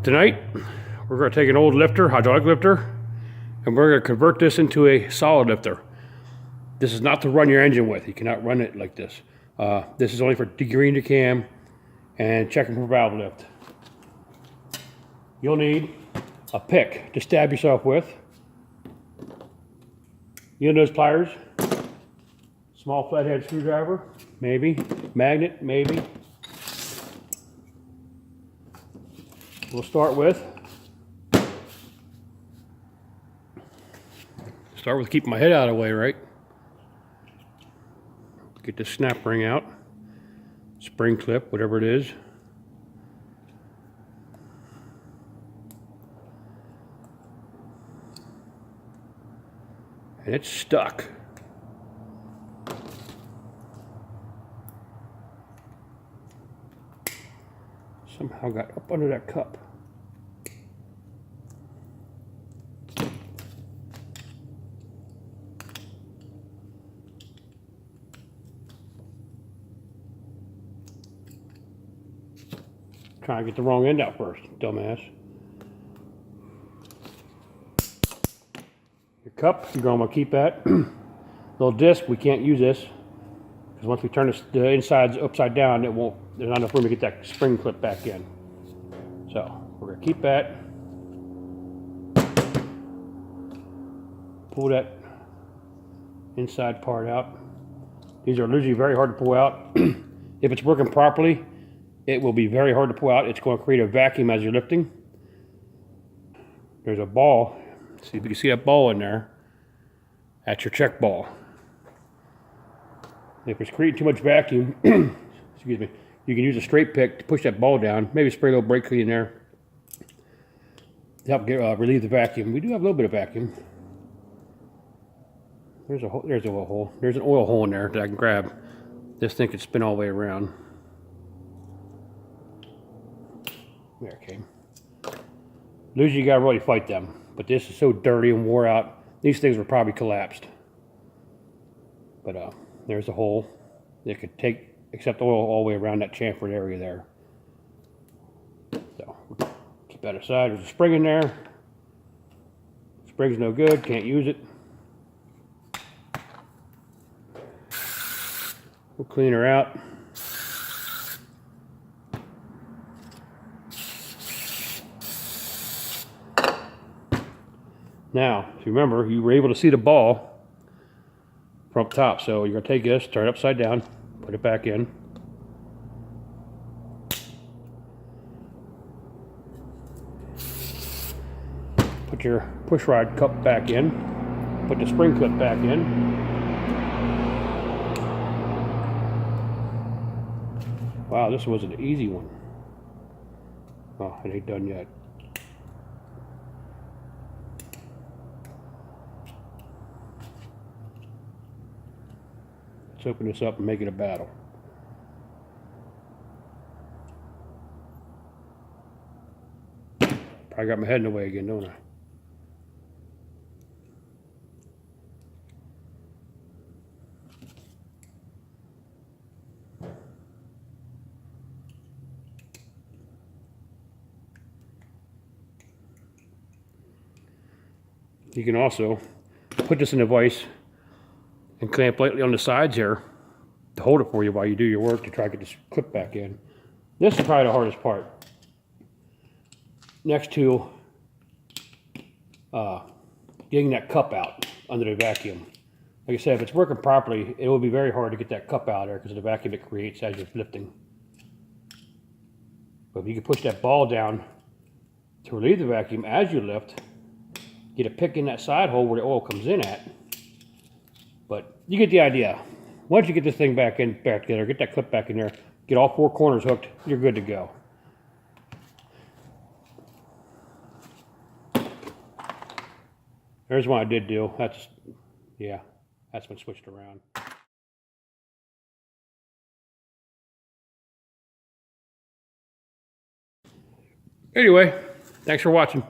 Tonight, we're going to take an old lifter, hydraulic lifter, and we're going to convert this into a solid lifter. This is not to run your engine with. You cannot run it like this. This is only for degreasing the cam and checking for valve lift. You'll need a pick to stab yourself with. You'll need those pliers, small flathead screwdriver, maybe, magnet, maybe. We'll start with keeping my head out of the way, right? Get the snap ring out, spring clip, whatever it is. And it's stuck. Somehow got up under that cup. Trying to get the wrong end out first, dumbass. Your cup, you're going to keep that. Little disc, we can't use this because once we turn the insides upside down, it won't. There's not enough room to get that spring clip back in. So we're going to keep that. Pull that inside part out. These are usually very hard to pull out. If it's working properly, it will be very hard to pull out. It's going to create a vacuum as you're lifting. There's a ball. See if you can see that ball in there. That's your check ball. If it's creating too much vacuum, excuse me, you can use a straight pick to push that ball down. Maybe spray a little brake clean in there to help relieve the vacuum. We do have a little bit of vacuum. There's a hole. There's a little hole. There's an oil hole in there that I can grab. This thing can spin all the way around. There it came. Usually you gotta really fight them, but this is so dirty and wore out. These things were probably collapsed. But there's a hole. It could accept oil all the way around that chamfered area there. So keep that aside. There's a spring in there. Spring's no good. Can't use it. We'll clean her out. Now, if you remember, you were able to see the ball from up top. So you're going to take this, turn it upside down, put it back in. Put your push rod cup back in. Put the spring clip back in. Wow, this was an easy one. Oh, it ain't done yet. Let's open this up and make it a battle. Probably got my head in the way again, don't I? You can also put this in a vise and clamp lightly on the sides here to hold it for you while you do your work to try to get this clip back in. This is probably the hardest part. Next to getting that cup out under the vacuum. Like I said, if it's working properly, it will be very hard to get that cup out there because of the vacuum it creates as you're lifting. But if you can push that ball down to relieve the vacuum as you lift, get a pick in that side hole where the oil comes in at. But you get the idea. Once you get this thing back together, get that clip back in there, get all four corners hooked, you're good to go. There's one I did do. That's been switched around. Anyway, thanks for watching.